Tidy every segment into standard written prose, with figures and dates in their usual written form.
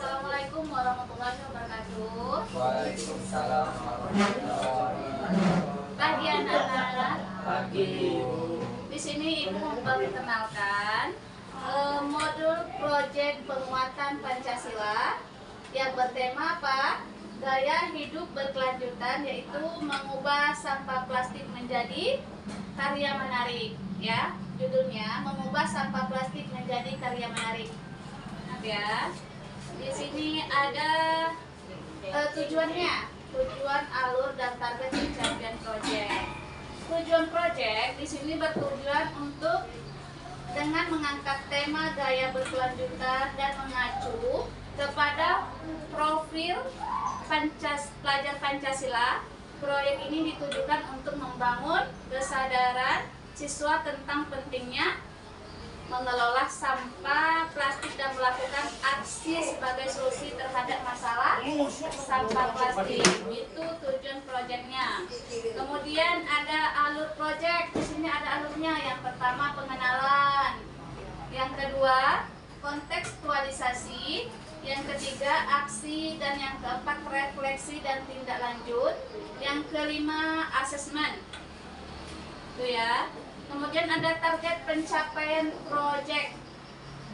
Assalamualaikum warahmatullahi wabarakatuh. Waalaikumsalam warahmatullahi wabarakatuh. Pagi anak-anak. Pagi. Di sini Ibu memperkenalkan modul proyek penguatan Pancasila yang bertema apa? Gaya hidup berkelanjutan, yaitu mengubah sampah plastik menjadi karya menarik. Ya, judulnya mengubah sampah plastik menjadi karya menarik. Ya, di sini ada tujuannya, tujuan, alur, dan target pencapaian proyek. Tujuan proyek di sini bertujuan untuk dengan mengangkat tema gaya berkelanjutan dan mengacu kepada profil pelajar Pancasila. Proyek ini ditujukan untuk membangun kesadaran siswa tentang pentingnya mengelola sampah plastik dan melakukan aksi sebagai solusi terhadap masalah sampah plastik. Itu tujuan proyeknya. Kemudian ada alur proyek. Di sini ada alurnya. Yang pertama pengenalan, yang kedua kontekstualisasi, yang ketiga aksi, dan yang keempat refleksi dan tindak lanjut, yang kelima asesmen. Itu ya. Kemudian ada target pencapaian proyek.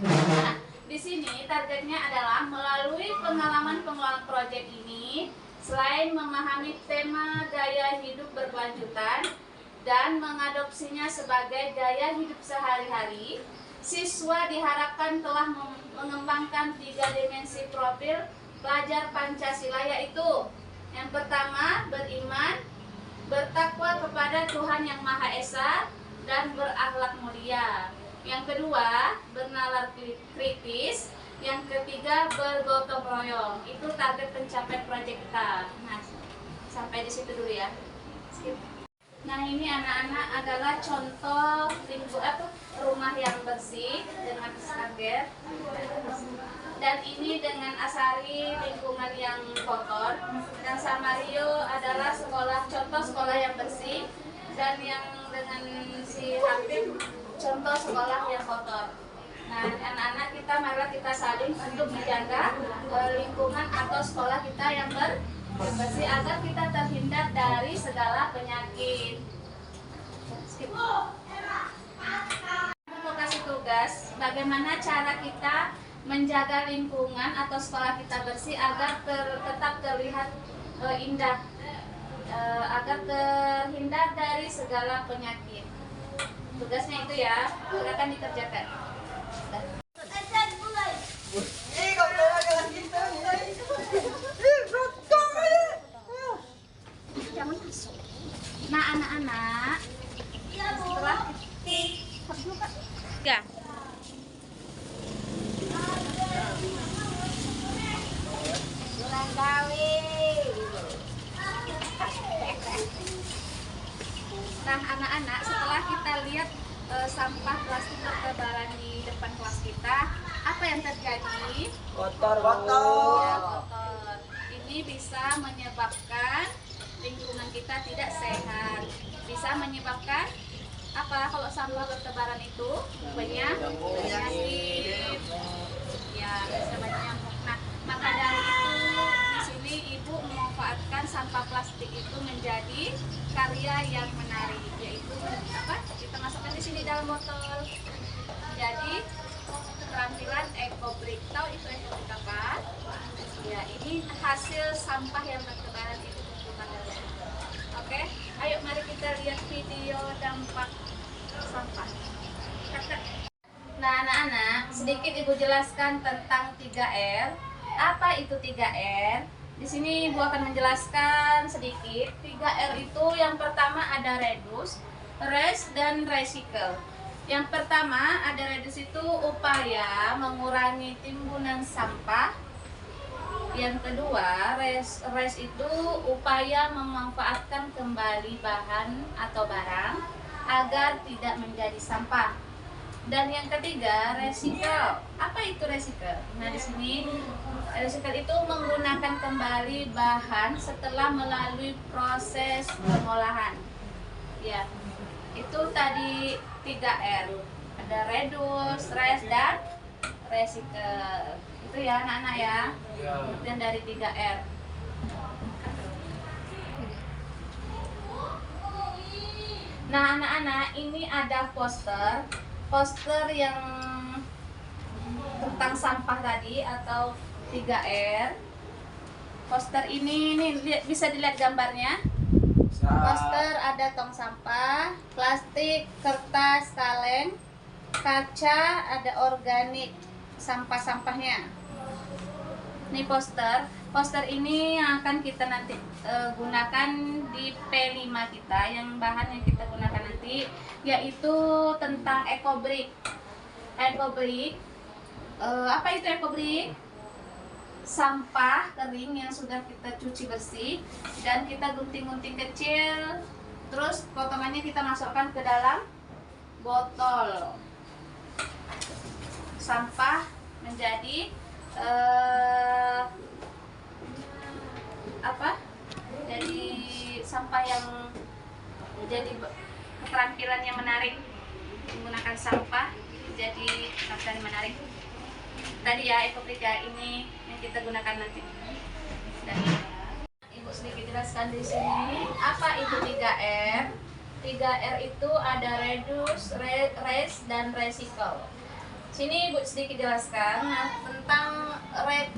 Nah, di sini targetnya adalah melalui pengalaman pengelolaan proyek ini, selain memahami tema gaya hidup berkelanjutan dan mengadopsinya sebagai gaya hidup sehari-hari, siswa diharapkan telah mengembangkan 3 dimensi profil pelajar Pancasila, yaitu yang pertama beriman, bertakwa kepada Tuhan Yang Maha Esa, dan berakhlak mulia. Yang kedua, bernalar kritis. Yang ketiga, bergotong royong. Itu target pencapaian proyek kita. Nah, sampai di situ dulu ya. Skip. Nah, ini anak-anak adalah contoh rumah yang bersih dengan target. Dan ini dengan Asari lingkungan yang kotor. Dan Samario adalah contoh sekolah yang bersih. Dan yang dengan si Habib contoh sekolah yang kotor. Nah, anak-anak kita marilah kita saling untuk menjaga lingkungan atau sekolah kita yang bersih agar kita terhindar dari segala penyakit. Skip. Aku mau kasih tugas bagaimana cara kita menjaga lingkungan atau sekolah kita bersih agar tetap terlihat indah, agar terhindar dari segala penyakit. Tugasnya itu ya, silakan dikerjakan. Nah, anak-anak, setelah ya. Nah, anak-anak, setelah kita lihat sampah plastik bertebaran di depan kelas kita, apa yang terjadi? Kotor. Ya, kotor. Ini bisa menyebabkan lingkungan kita tidak sehat. Bisa menyebabkan apa kalau sampah bertebaran itu? Penyakit. Ya, bisa banyak nyamuk. Nah, maka dari itu di sini Ibu memanfaatkan sampah plastik itu menjadi karya yang menarik, yaitu apa? Kita masukkan di sini dalam botol. Jadi keterampilan ekobrik. Tahu itu ekobrik apa? Ya, ini hasil sampah yang bertebaran itu. Oke, ayo mari kita lihat video dampak sampah. Nah, anak-anak, sedikit Ibu jelaskan tentang 3R. Apa itu 3R? Di sini Ibu akan menjelaskan sedikit. 3R itu yang pertama ada reduce, reuse, dan recycle. Yang pertama ada reduce itu upaya mengurangi timbunan sampah. Yang kedua, reuse itu upaya memanfaatkan kembali bahan atau barang agar tidak menjadi sampah. Dan yang ketiga, recycle. Apa itu recycle? Nah, di sini recycle itu menggunakan kembali bahan setelah melalui proses pengolahan. Ya, itu tadi 3R. Ada reduce, reuse, dan recycle. Itu ya anak-anak ya. Ya. Kemudian dari 3R. Nah anak-anak, ini ada poster yang tentang sampah tadi atau 3R. Poster ini nih bisa dilihat gambarnya. Poster ada tong sampah, plastik, kertas, kaleng, kaca, ada organik, sampah-sampahnya. Ini poster ini yang akan kita nanti gunakan di P5 kita. Yang bahan yang kita gunakan nanti yaitu tentang ekobrik. Apa itu ekobrik? Sampah kering yang sudah kita cuci bersih dan kita gunting-gunting kecil, terus potongannya kita masukkan ke dalam botol. Sampah menjadi jadi sampah yang jadi keterampilan yang menarik, menggunakan sampah jadi keterampilan menarik. Tadi ya ekobrik ya, ini yang kita gunakan nanti. Dan Ibu sedikit jelaskan di sini apa itu 3R. 3R itu ada reduce, reuse, dan recycle. Sini Ibu sedikit jelaskan tentang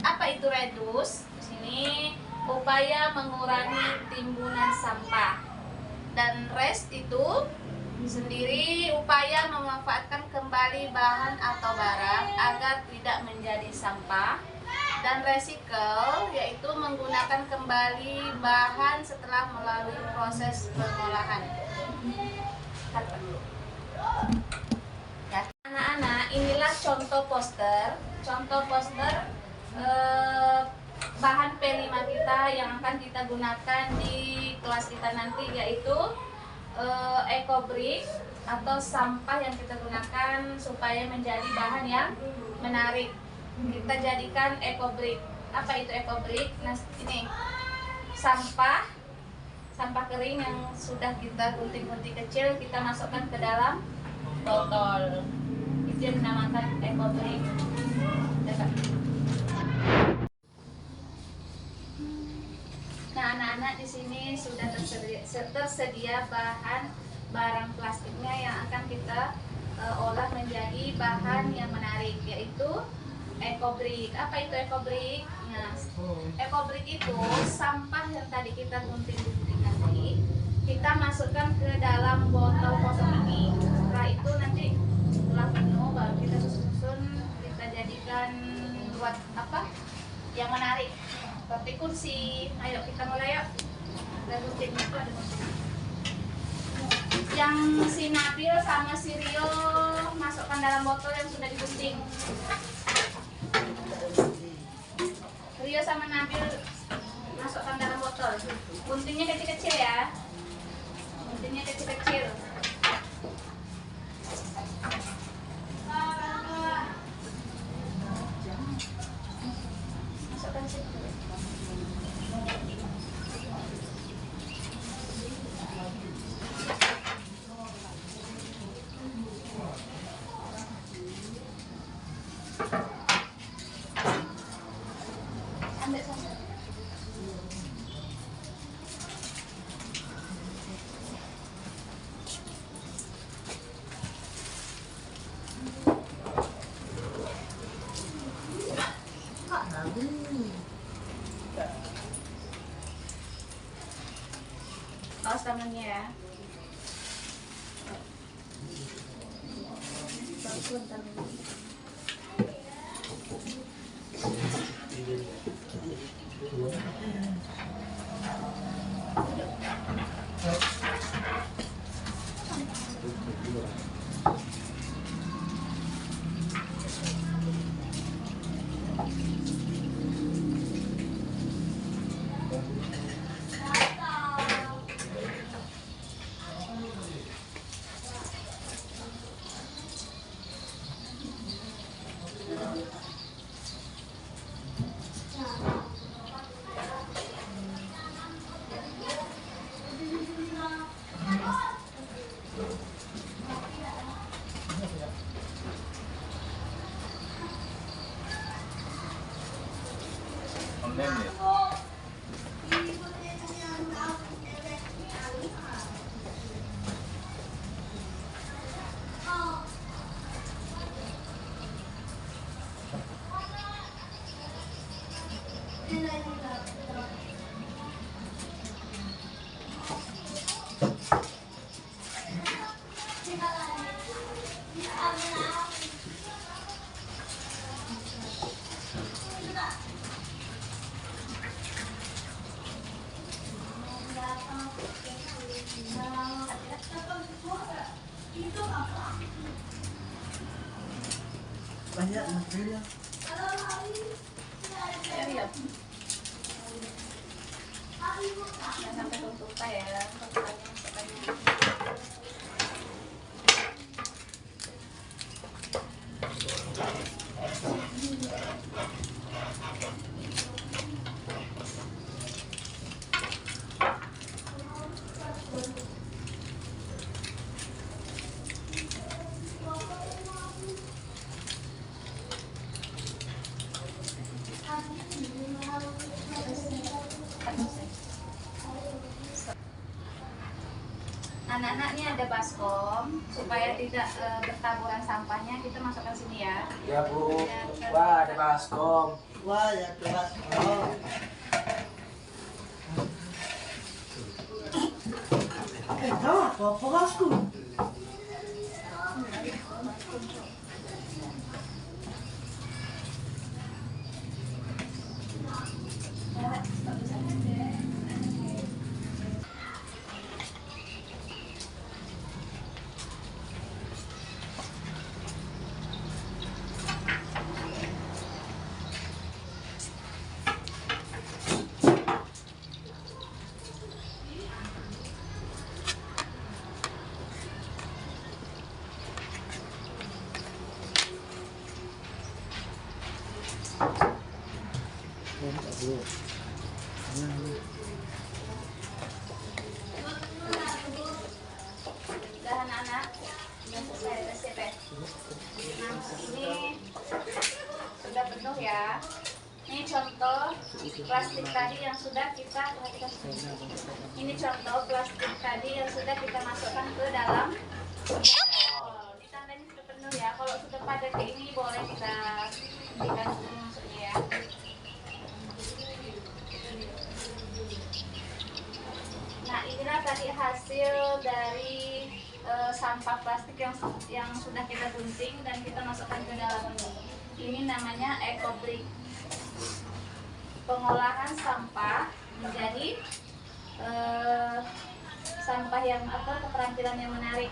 apa itu reduce. Di sini upaya mengurangi timbunan sampah. Dan reuse itu sendiri upaya memanfaatkan kembali bahan atau barang agar tidak menjadi sampah. Dan recycle yaitu menggunakan kembali bahan setelah melalui proses pengolahan. Ya, anak-anak, inilah contoh poster bahan P5 kita yang akan kita gunakan di kelas kita nanti, yaitu ekobrik atau sampah yang kita gunakan supaya menjadi bahan yang menarik. Kita jadikan ekobrik. Apa itu ekobrik? Nah, ini sampah kering yang sudah kita gunting-gunting kecil, kita masukkan ke dalam botol. Itu yang dinamakan ekobrik. Nah, anak-anak, di sini sudah tersedia barang plastiknya yang akan kita olah menjadi bahan yang menarik, yaitu ekobrik. Apa itu ekobrik? Nah, ekobrik itu sampah yang tadi kita gunting-gunting nanti kita masukkan ke dalam botol kosong ini. Setelah itu nanti setelah penuh baru kita susun, kita jadikan buat apa? Yang menarik. Seperti kursi. Ayo kita mulai yuk. Ada gunting itu, ada gunting. Yang si Nabil sama si Rio masukkan dalam botol yang sudah digunting. Rio sama Nabil masukkan dalam botol. Guntingnya kecil-kecil ya. Guntingnya kecil-kecil. Masukkan situ. Ambil satu. Awas tangannya ya. Bagus tangannya. Mem ya. Banyak material. Iya. Jangan sampai tutup ya. Anak-anak ini ada baskom supaya tidak bertaburan sampahnya, kita masukkan sini ya. Ya Bu. Wah, ada baskom. Wah, ya kelas. Oh. Tahu apa bosku? Udah anak-anak, udah selesai, udah siap ya. Nah, ini sudah penuh ya. Ini contoh plastik tadi yang sudah kita perhatikan. Ini contoh plastik tadi yang sudah kita masukkan ke dalam. Oh, ini tandanya sudah penuh ya. Kalau sudah padat kayak ini boleh kita hentikan dulu masuknya ya. Nah, inilah tadi hasil dari sampah plastik yang sudah kita gunting dan kita masukkan ke dalam ini. Ini namanya EcoBrick. Pengolahan sampah menjadi sampah yang keterampilan yang menarik.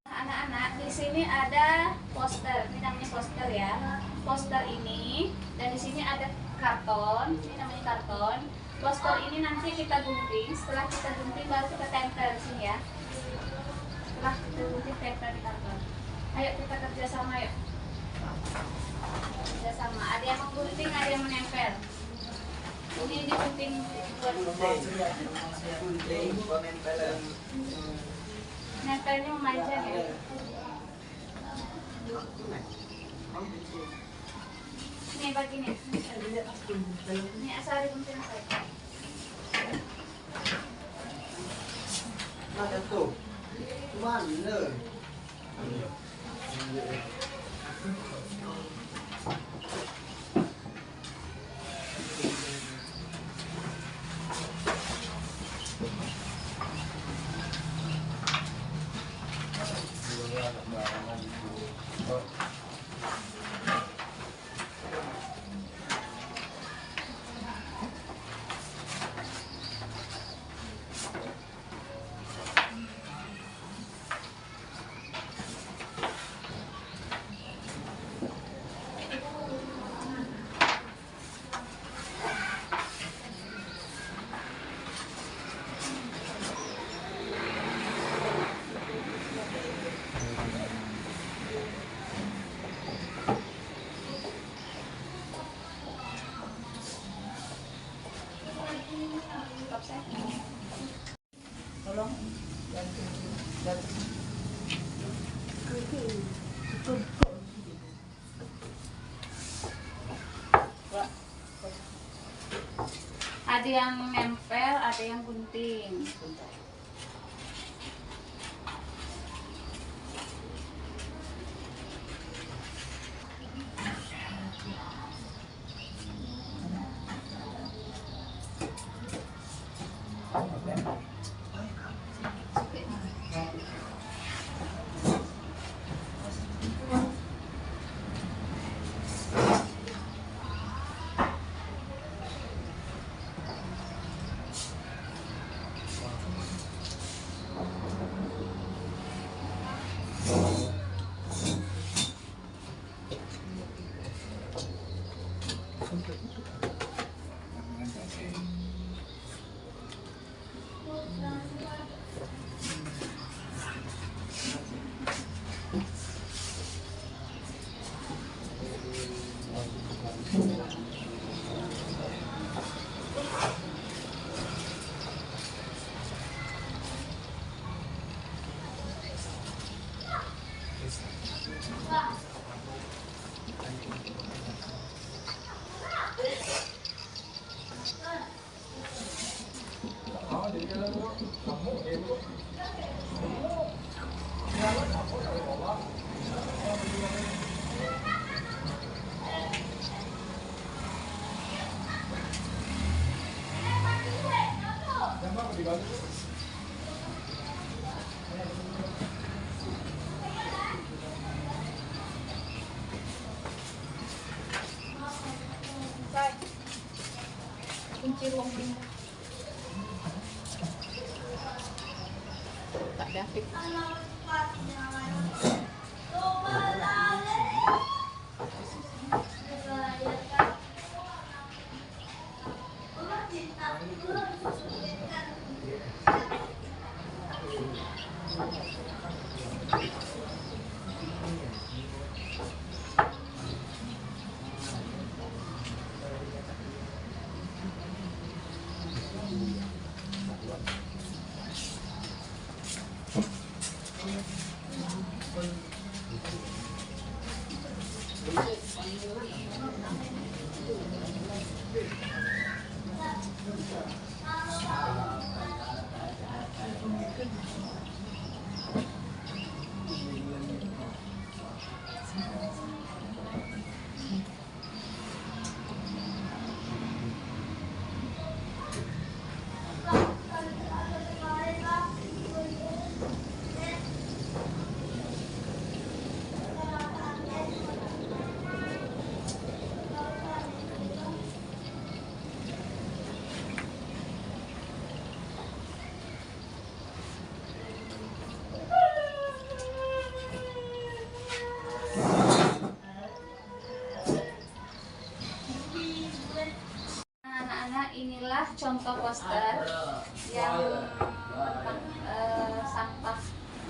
Anak-anak, di sini ada poster. Ini namanya poster ya. Poster ini dan di sini ada karton. Ini namanya karton. Poster ini nanti kita gunting. Setelah kita gunting baru kita tempel di sini ya. Setelah kita gunting tempel di karton. Ayo kita kerjasama yuk. Kerjasama. Ada yang menggunting, ada yang menempel. Ini digunting buat nempelnya memanjang ya. Ini begini. Ini asal digunting saja. Ada tuh. Mana? Tolong bantu. Ada yang nempel, ada yang gunting. Kunci ruang bunda. Tak David. Inilah contoh poster yang sampah,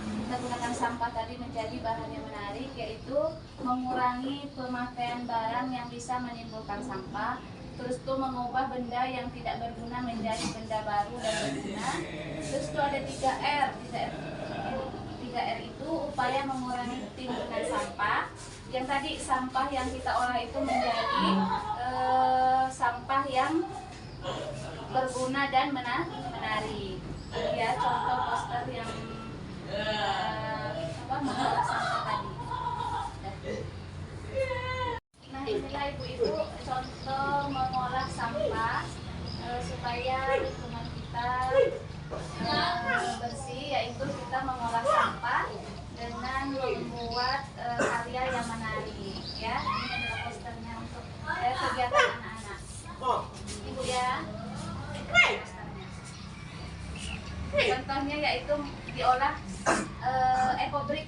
kita gunakan sampah tadi menjadi bahan yang menarik, yaitu mengurangi pemakaian barang yang bisa menimbulkan sampah, terus tuh mengubah benda yang tidak berguna menjadi benda baru dan berguna. Terus tuh ada 3R. 3R itu upaya mengurangi timbunan sampah. Yang tadi sampah yang kita olah itu menjadi sampah yang berguna dan menarik. Ya, contoh poster yang mengolah sampah tadi. Nah, inilah ibu-ibu contoh mengolah sampah supaya lingkungan kita bersih, yaitu kita mengolah sampah dengan membuat karya yang menarik. Ya, ini adalah posternya untuk kegiatan anak-anak. Ibu ya. Contohnya yaitu diolah ekobrik.